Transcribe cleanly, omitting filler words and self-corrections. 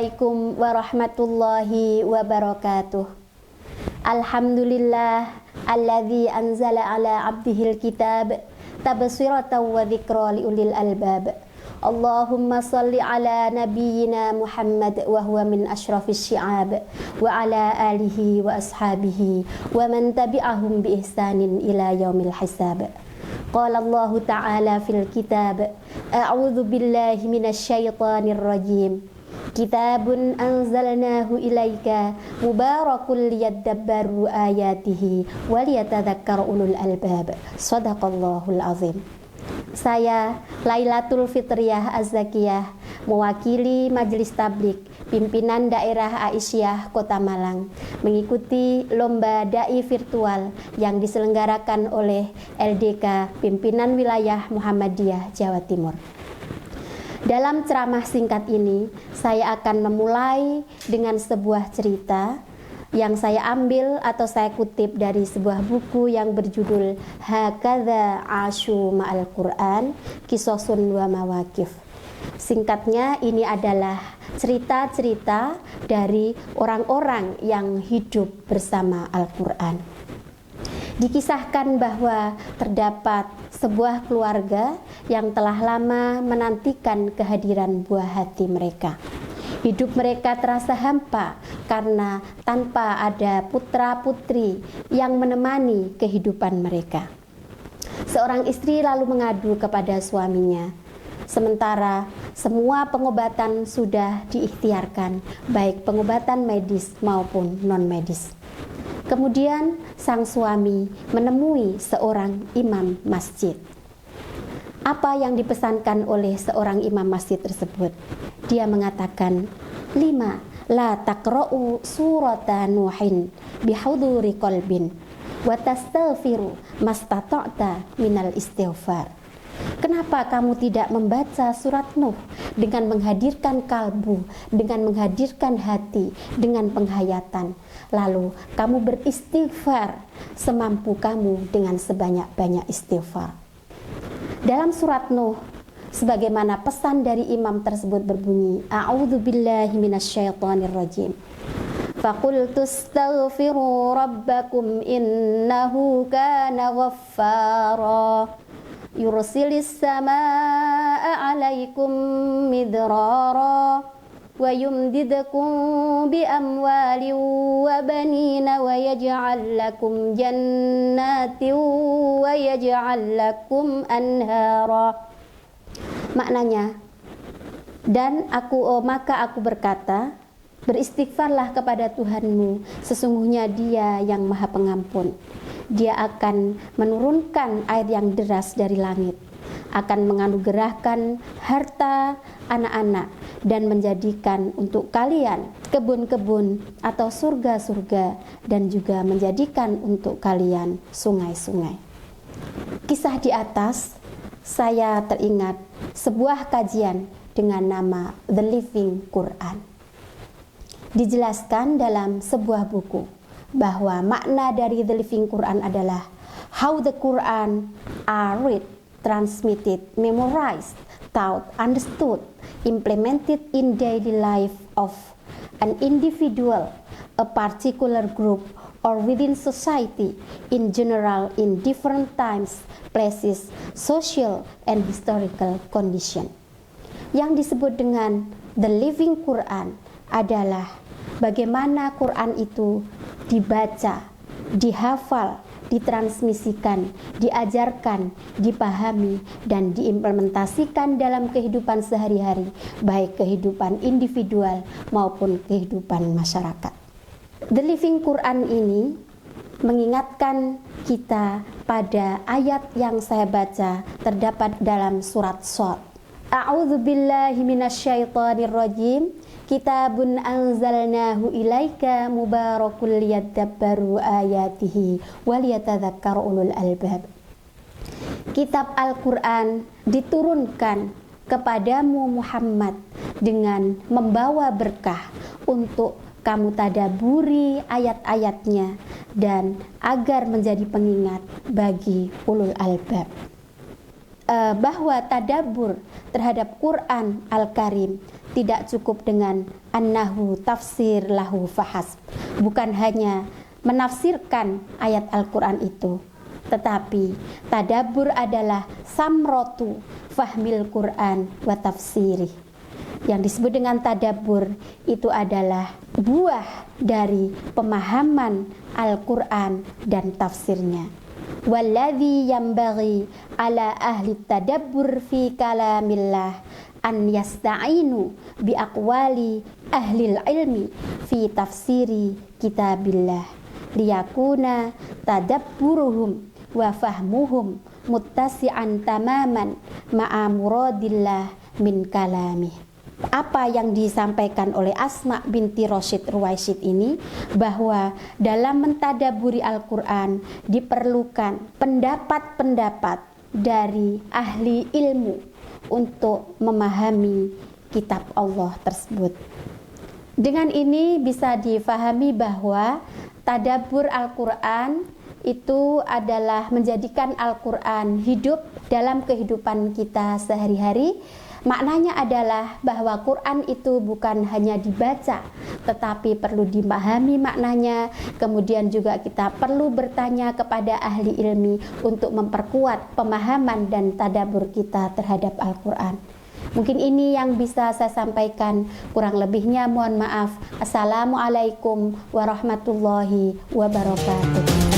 Assalamualaikum warahmatullahi wabarakatuh. Alhamdulillah alladzi anzala ala abdihil kitab tabsiratan wa dzikra liulil albab. Allahumma salli ala nabiyyina Muhammad wa huwa min asyrafis syi'ab wa ala alihi wa ashabihi wa man tabi'ahum bi ihsanin ila yaumil hisab. Qala Allah ta'ala fil kitab a'udzu billahi minasy syaithanir rajim. Kitabun anzalnahu ilaika mubarakul liyadabbaru ayatihi waliyatadzakkar ulul albab. Shadaqallahul azim. Saya Lailatul Fitriyah Az-Zakiyah, mewakili Majelis Tabligh pimpinan daerah Aisyah Kota Malang, mengikuti lomba dai virtual yang diselenggarakan oleh LDK Pimpinan Wilayah Muhammadiyah Jawa Timur. Dalam ceramah singkat ini, saya akan memulai dengan sebuah cerita yang saya ambil atau saya kutip dari sebuah buku yang berjudul Hakadza Ashu Ma'al Quran, Qisasun wa Mawaqif. Singkatnya, ini adalah cerita-cerita dari orang-orang yang hidup bersama Al-Quran. Dikisahkan bahwa terdapat sebuah keluarga yang telah lama menantikan kehadiran buah hati mereka. Hidup mereka terasa hampa karena tanpa ada putra-putri yang menemani kehidupan mereka. Seorang istri lalu mengadu kepada suaminya. Sementara semua pengobatan sudah diikhtiarkan, baik pengobatan medis maupun non-medis. Kemudian sang suami menemui seorang imam masjid. Apa yang dipesankan oleh seorang imam masjid tersebut? Dia mengatakan, 5. La taqra'u surata Nuhin bihuduri qalbin wa tastaghfiru mastata'ta minal istighfar. Kenapa kamu tidak membaca surat Nuh dengan menghadirkan kalbu, dengan menghadirkan hati, dengan penghayatan? Lalu kamu beristighfar semampu kamu dengan sebanyak-banyak istighfar. Dalam surat Nuh, sebagaimana pesan dari imam tersebut berbunyi, A'udzu billahi minasyaitonir rajim. Faqultu astaghfiru rabbakum innahu kana ghaffara. Yursilis samaa'a 'alaikum midrara wa yumdidukum bi amwalin wa banina wa yaj'al lakum jannatin wa yaj'al lakum anhara. Maknanya, maka aku berkata, beristighfarlah kepada Tuhanmu, sesungguhnya Dia yang Maha Pengampun. Dia akan menurunkan air yang deras dari langit, akan menganugerahkan harta anak-anak, dan menjadikan untuk kalian kebun-kebun atau surga-surga, dan juga menjadikan untuk kalian sungai-sungai. Kisah di atas, saya teringat sebuah kajian dengan nama The Living Quran. Dijelaskan dalam sebuah buku bahwa makna dari The Living Quran adalah how the Quran are read, transmitted, memorized, taught, understood, implemented in daily life of an individual, a particular group, or within society in general in different times, places, social and historical condition. Yang disebut dengan The Living Quran adalah bagaimana Quran itu dibaca, dihafal, ditransmisikan, diajarkan, dipahami, dan diimplementasikan dalam kehidupan sehari-hari, baik kehidupan individual maupun kehidupan masyarakat. The Living Quran ini mengingatkan kita pada ayat yang saya baca terdapat dalam surat Shad. A'udzu billahi minasyaitonir rajim. Kitabun anzalnahu ilaika mubarakul liyadabbaru ayatihi waliyatadzakkar ulul albab. Kitab Al-Quran diturunkan kepadamu Muhammad dengan membawa berkah untuk kamu tadaburi ayat-ayatnya dan agar menjadi pengingat bagi ulul albab. Bahwa tadabbur terhadap Quran Al-Karim tidak cukup dengan annahu tafsir lahu fahasb, bukan hanya menafsirkan ayat Al-Quran itu, tetapi tadabbur adalah samrotu fahmil Quran wa tafsirih. Yang disebut dengan tadabbur itu adalah buah dari pemahaman Al-Quran dan tafsirnya. Walladzi yambaghi ala ahli tadabbur fi kalamillah an yasta'inu bi aqwali ahlil ilmi fi tafsiri kitabillah liyakuna tadabburuhum wa fahmuhum muttasi'an tamaman ma'a muradillah min kalamih. Apa yang disampaikan oleh Asma binti Rashid Ruwaisyid ini, bahwa dalam mentadaburi Al-Quran diperlukan pendapat-pendapat dari ahli ilmu untuk memahami kitab Allah tersebut. Dengan ini bisa difahami bahwa tadabbur Al-Quran itu adalah menjadikan Al-Quran hidup dalam kehidupan kita sehari-hari. Maknanya adalah bahwa Quran itu bukan hanya dibaca, tetapi perlu dipahami maknanya. Kemudian juga kita perlu bertanya kepada ahli ilmi untuk memperkuat pemahaman dan tadabbur kita terhadap Al-Quran. Mungkin ini yang bisa saya sampaikan, kurang lebihnya mohon maaf. Assalamualaikum warahmatullahi wabarakatuh.